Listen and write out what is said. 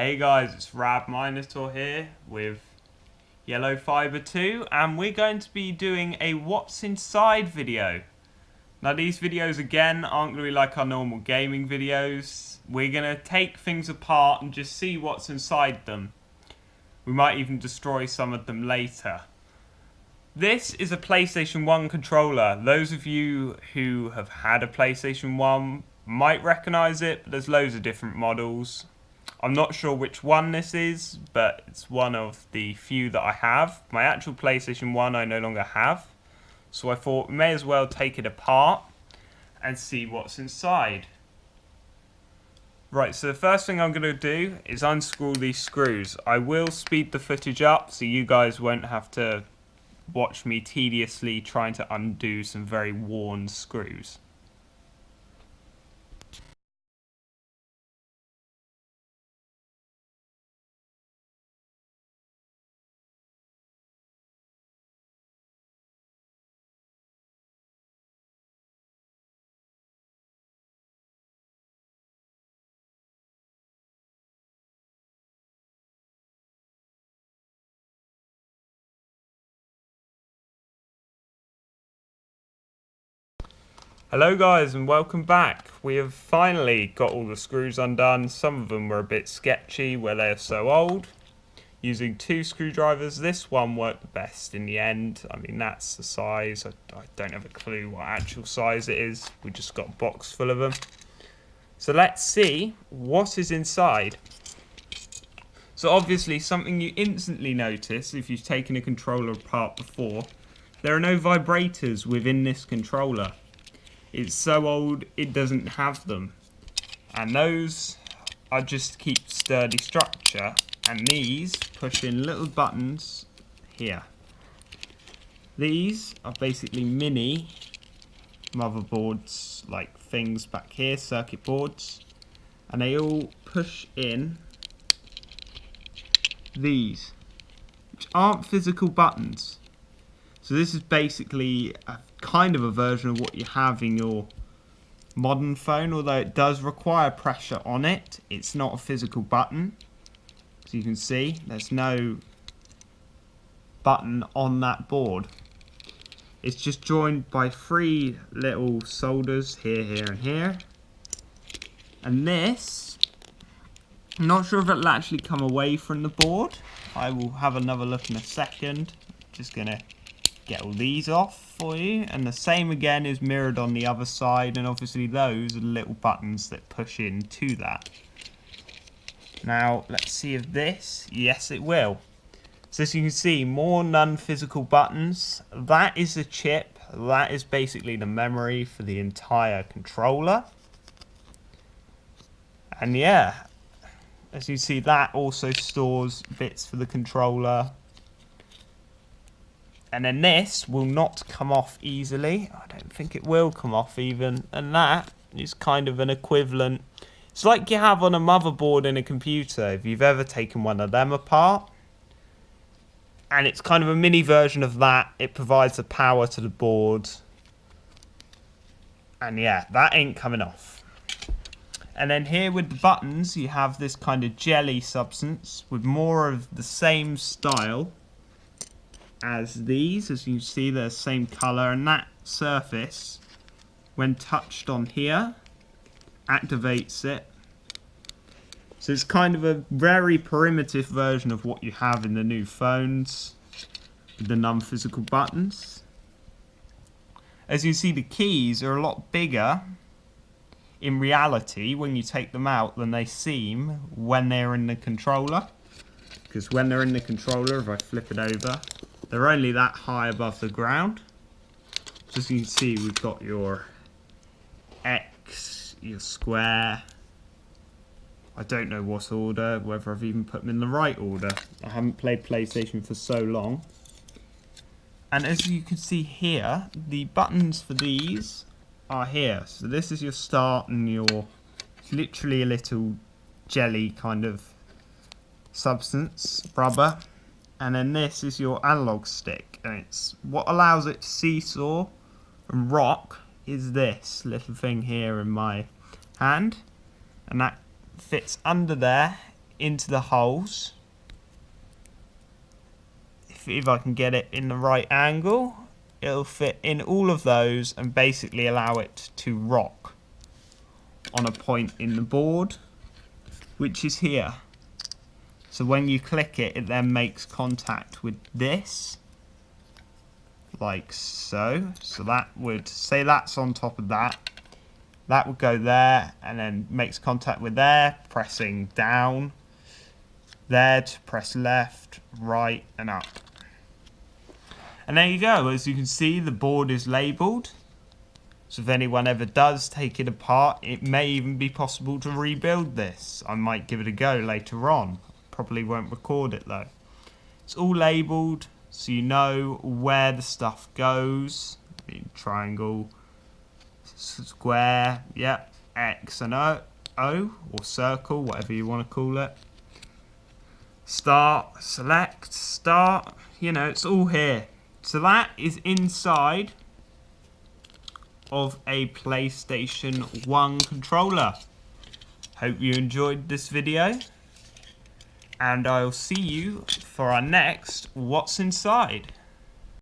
Hey guys, it's Rab Minotaur here with Yellow Fiber 2, and we're going to be doing a What's Inside video. Now these videos again aren't going to be like our normal gaming videos. We're going to take things apart and just see what's inside them. We might even destroy some of them later. This is a PlayStation 1 controller. Those of you who have had a PlayStation 1 might recognise it, but there's loads of different models. I'm not sure which one this is, but it's one of the few that I have. My actual PlayStation 1 I no longer have, so I thought we may as well take it apart and see what's inside. Right, so the first thing I'm going to do is unscrew these screws. I will speed the footage up so you guys won't have to watch me tediously trying to undo some very worn screws. Hello guys and welcome back. We have finally got all the screws undone. Some of them were a bit sketchy where they are so old. Using 2 screwdrivers, this one worked the best in the end. I mean, that's the size. I don't have a clue what actual size it is. We just got a box full of them. So let's see what is inside. So obviously something you instantly notice if you've taken a controller apart before, there are no vibrators within this controller. It's so old it doesn't have them, and those are just to keep sturdy structure, and these push in little buttons here. These are basically mini motherboards, like things back here, circuit boards, and they all push in these, which aren't physical buttons. So this is basically a kind of a version of what you have in your modern phone, although it does require pressure on it. It's not a physical button. As you can see, there's no button on that board. It's just joined by 3 little solders here, here and here. And this, I'm not sure if it'll actually come away from the board. I will have another look in a second. Just gonna get all these off for you, and the same again is mirrored on the other side, and obviously those are the little buttons that push into that. Now let's see if this, yes it will. So as you can see, more non-physical buttons. That is the chip, that is basically the memory for the entire controller. And yeah, as you see, that also stores bits for the controller. And then this will not come off easily. I don't think it will come off even. And that is kind of an equivalent. It's like you have on a motherboard in a computer, if you've ever taken one of them apart. And it's kind of a mini version of that. It provides the power to the board. And yeah, that ain't coming off. And then here with the buttons, you have this kind of jelly substance with more of the same style as these. As you see, they're the same colour, and that surface, when touched on here, activates it. So it's kind of a very primitive version of what you have in the new phones with the non-physical buttons. As you see, the keys are a lot bigger in reality when you take them out than they seem when they're in the controller. Because when they're in the controller, if I flip it over, they're only that high above the ground. So as you can see, we've got your X, your square. I don't know what order, whether I've even put them in the right order. I haven't played PlayStation for so long. And as you can see here, the buttons for these are here. So this is your start and your, it's literally a little jelly kind of substance, rubber. And then this is your analog stick, and it's what allows it to seesaw and rock is this little thing here in my hand, and that fits under there into the holes. If I can get it in the right angle, it'll fit in all of those and basically allow it to rock on a point in the board, which is here. So when you click it, it then makes contact with this, like so. So that would, say that's on top of that. That would go there and then makes contact with there, pressing down. There to press left, right and up. And there you go. As you can see, the board is labelled. So if anyone ever does take it apart, it may even be possible to rebuild this. I might give it a go later on. Probably won't record it though. It's all labelled so you know where the stuff goes. Triangle, square, yep, X and O, or circle, whatever you want to call it. Start, select, start, you know, it's all here. So that is inside of a PlayStation 1 controller. Hope you enjoyed this video, and I'll see you for our next What's Inside.